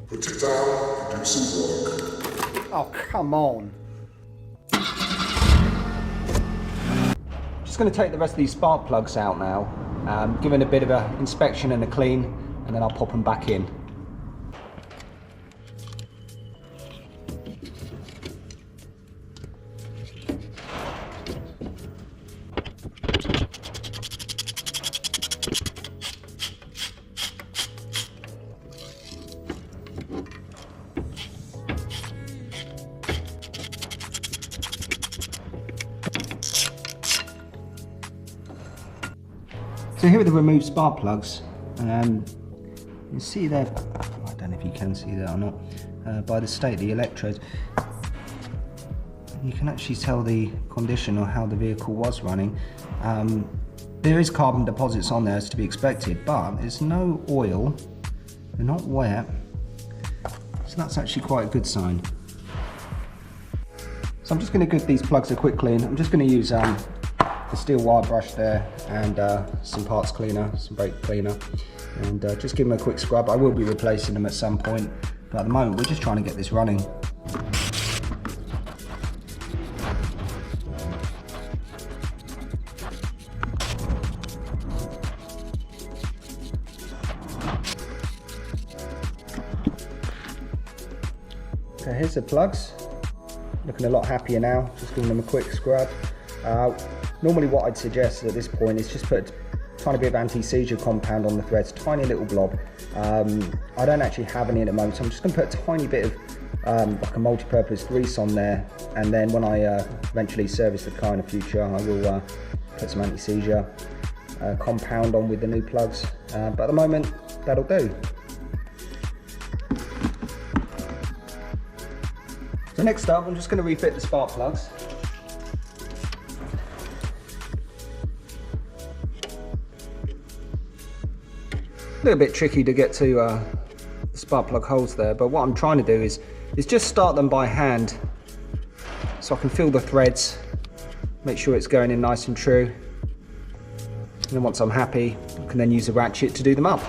Put it down and do some work. Oh, come on. Just going to take the rest of these spark plugs out now, give it a bit of an inspection and a clean, and then I'll pop them back in. So here are the removed spark plugs. You see there, I don't know if you can see that or not, by the state of the electrodes, you can actually tell the condition or how the vehicle was running. There is carbon deposits on there as to be expected, but there's no oil, they're not wet, so that's actually quite a good sign. So I'm just going to give these plugs a quick clean. I'm just going to use the steel wire brush there and some parts cleaner, some brake cleaner, and just give them a quick scrub. I will be replacing them at some point, but at the moment we're just trying to get this running. So here's the plugs, looking a lot happier now, just giving them a quick scrub. Normally what I'd suggest at this point is just put a tiny bit of anti-seizure compound on the threads, tiny little blob. I don't actually have any at the moment, so I'm just going to put a tiny bit of like a multi-purpose grease on there, and then when I eventually service the car in the future, I will put some anti-seizure compound on with the new plugs, but at the moment that'll do. So next up, I'm just going to refit the spark plugs. A little bit tricky to get to the spark plug holes there, but what I'm trying to do is just start them by hand, so I can feel the threads, make sure it's going in nice and true, and then once I'm happy, I can then use a ratchet to do them up.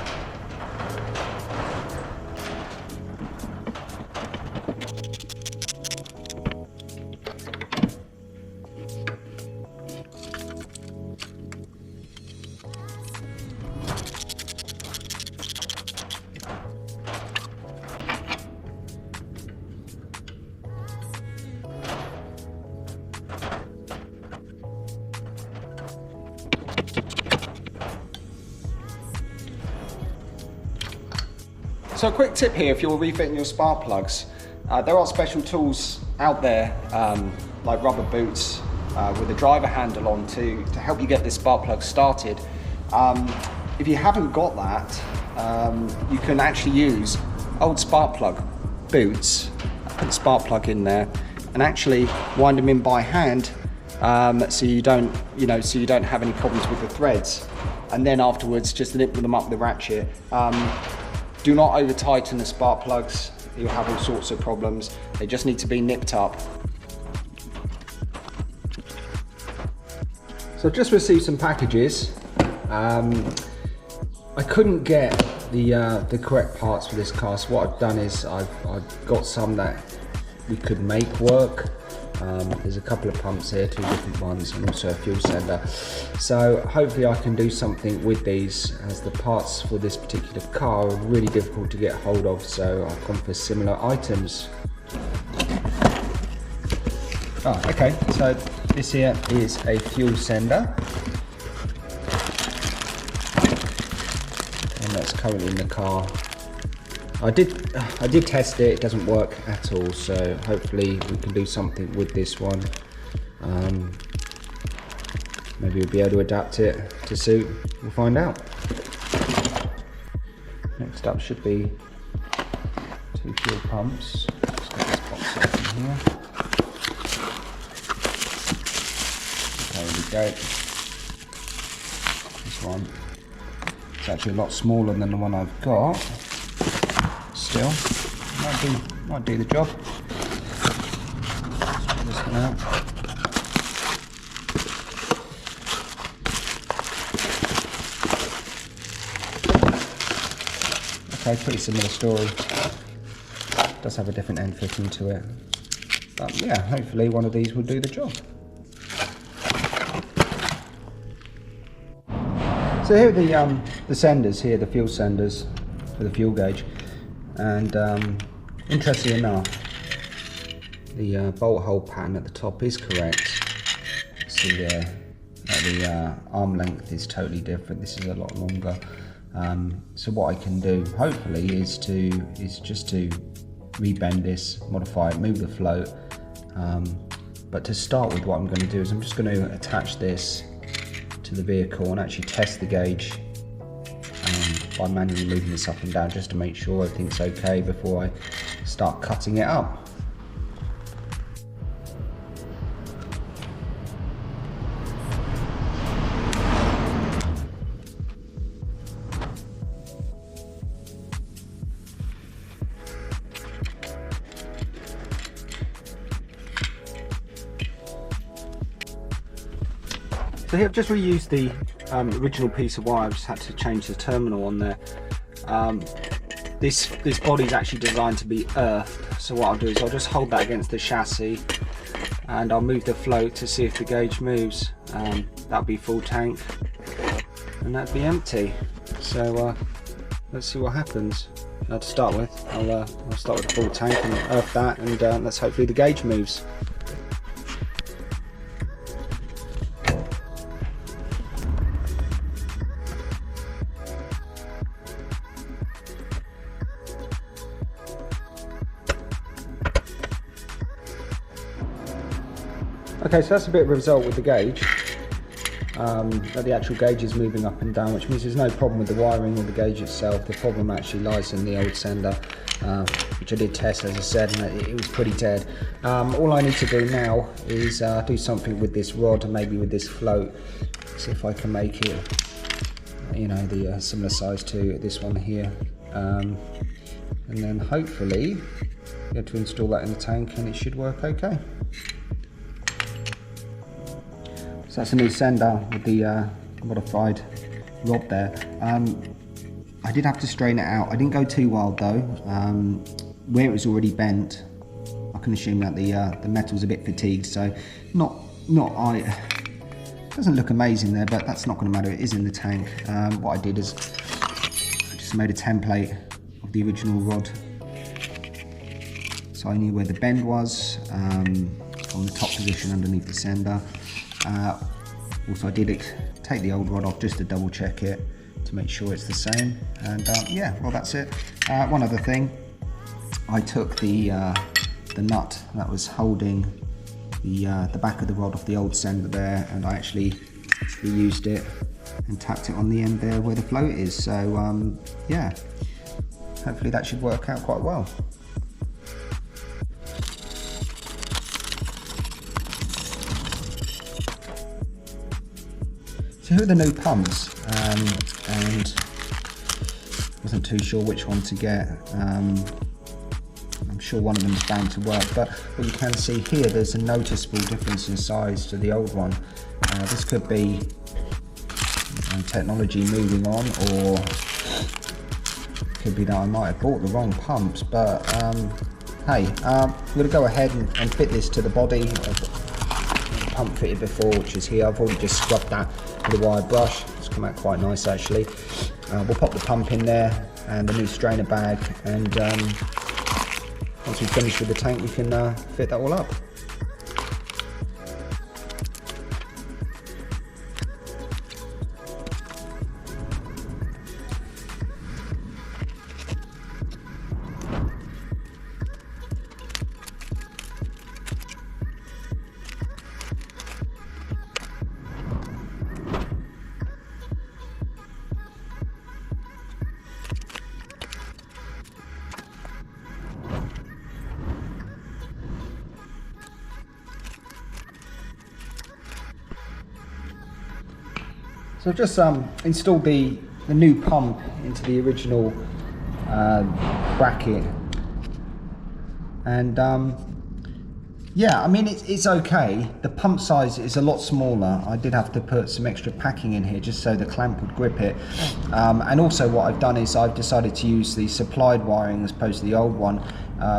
So a quick tip here, if you're refitting your spark plugs, there are special tools out there, like rubber boots with a driver handle on to help you get this spark plug started. If you haven't got that, you can actually use old spark plug boots, put the spark plug in there, and actually wind them in by hand, so you don't have any problems with the threads. And then afterwards, just nip them up with the ratchet. Do not over tighten the spark plugs, you'll have all sorts of problems. They just need to be nipped up. So I've just received some packages. I couldn't get the correct parts for this car, so what I've done is I've got some that we could make work. There's a couple of pumps here, 2 different ones, and also a fuel sender. So hopefully I can do something with these, as the parts for this particular car are really difficult to get hold of, so I've gone for similar items. Oh, okay, so this here is a fuel sender, and that's currently in the car. I did test it, it doesn't work at all, so hopefully we can do something with this one. Maybe we'll be able to adapt it to suit, we'll find out. Next up should be 2 fuel pumps. Let's get this box open here. There we go. This one, it's actually a lot smaller than the one I've got. Still, might do the job. Let's try this one out. Okay, pretty similar story. does have a different end fitting to it. But yeah, hopefully one of these will do the job. So here are the senders here, the fuel senders for the fuel gauge, and interestingly enough, the bolt hole pattern at the top is correct. See there, the arm length is totally different. This is a lot longer. So what I can do, hopefully, is just to rebend this, modify it, move the float. But to start with, what I'm going to do is I'm just going to attach this to the vehicle and actually test the gauge by manually moving this up and down, just to make sure everything's okay before I start cutting it up. So here I've just reused the original piece of wire. I've just had to change the terminal on there. This body is actually designed to be earthed, so what I'll do is I'll just hold that against the chassis and I'll move the float to see if the gauge moves. That'll be full tank and that'll be empty. So let's see what happens. To start with, I'll start with a full tank and earth that, and let's hopefully the gauge moves. Okay, so that's a bit of a result with the gauge, that the actual gauge is moving up and down, which means there's no problem with the wiring or the gauge itself. The problem actually lies in the old sender, which I did test, as I said, and it was pretty dead. All I need to do now is do something with this rod and maybe with this float, see if I can make it, you know, the similar size to this one here, and then hopefully get to install that in the tank and it should work okay. So that's a new sender with the modified rod there. I did have to strain it out. I didn't go too wild though. Where it was already bent, I can assume that the metal's a bit fatigued. So it doesn't look amazing there, but that's not going to matter. It is in the tank. What I did is I just made a template of the original rod, so I knew where the bend was on the top position underneath the sender. Also I did take the old rod off just to double check it to make sure it's the same, and yeah, well that's it. One other thing, I took the nut that was holding the back of the rod off the old sender there, and I actually reused it and tacked it on the end there where the float is. So yeah, hopefully that should work out quite well. So here are the new pumps, and wasn't too sure which one to get. I'm sure one of them is bound to work, but what you can see here, there's a noticeable difference in size to the old one. This could be technology moving on, or it could be that I might have bought the wrong pumps, but hey, I'm going to go ahead and fit this to the body. The pump fitted before, which is here. I've already just scrubbed that with a wire brush. It's come out quite nice actually. We'll pop the pump in there and the new strainer bag, and once we finish with the tank we can fit that all up. So I've just installed the new pump into the original bracket, and Yeah, I mean, it's okay. The pump size is a lot smaller. I did have to put some extra packing in here just so the clamp would grip it. And also what I've done is I've decided to use the supplied wiring as opposed to the old one.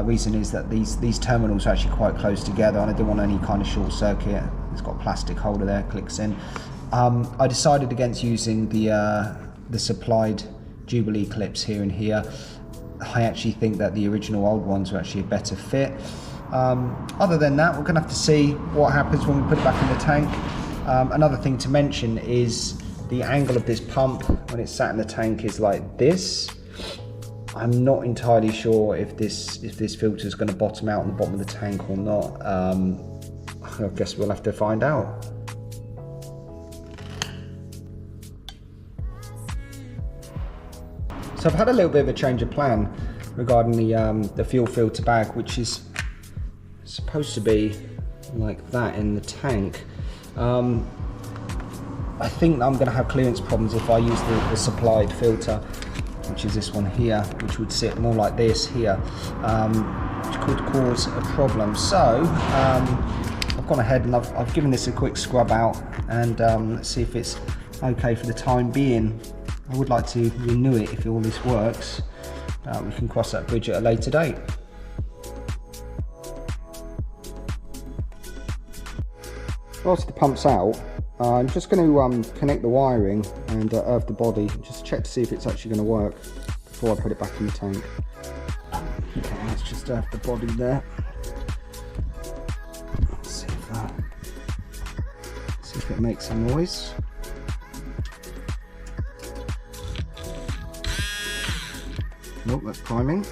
Reason is that these terminals are actually quite close together and I didn't want any kind of short circuit. It's got a plastic holder there, clicks in. I decided against using the supplied Jubilee clips here and here. I actually think that the original old ones were actually a better fit. Other than that, we're going to have to see what happens when we put it back in the tank. Another thing to mention is the angle of this pump when it's sat in the tank is like this. I'm not entirely sure if this filter is going to bottom out on the bottom of the tank or not. I guess we'll have to find out. So I've had a little bit of a change of plan regarding the fuel filter bag, which is supposed to be like that in the tank. I think I'm going to have clearance problems if I use the supplied filter, which is this one here, which would sit more like this here, which could cause a problem. So I've gone ahead and I've given this a quick scrub out, and let's see if it's okay for the time being. I would like to renew it if all this works. We can cross that bridge at a later date. Whilst the pump's out, I'm just going to connect the wiring and earth the body, just check to see if it's actually going to work before I put it back in the tank. Okay, let's just earth the body there. Let's see if it makes some noise. Nope, that's priming.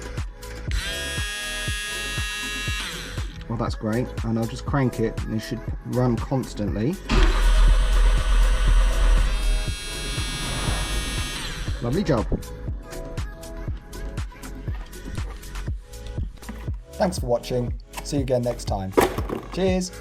Well, that's great, and I'll just crank it and it should run constantly. Lovely job. Thanks for watching. See you again next time. Cheers.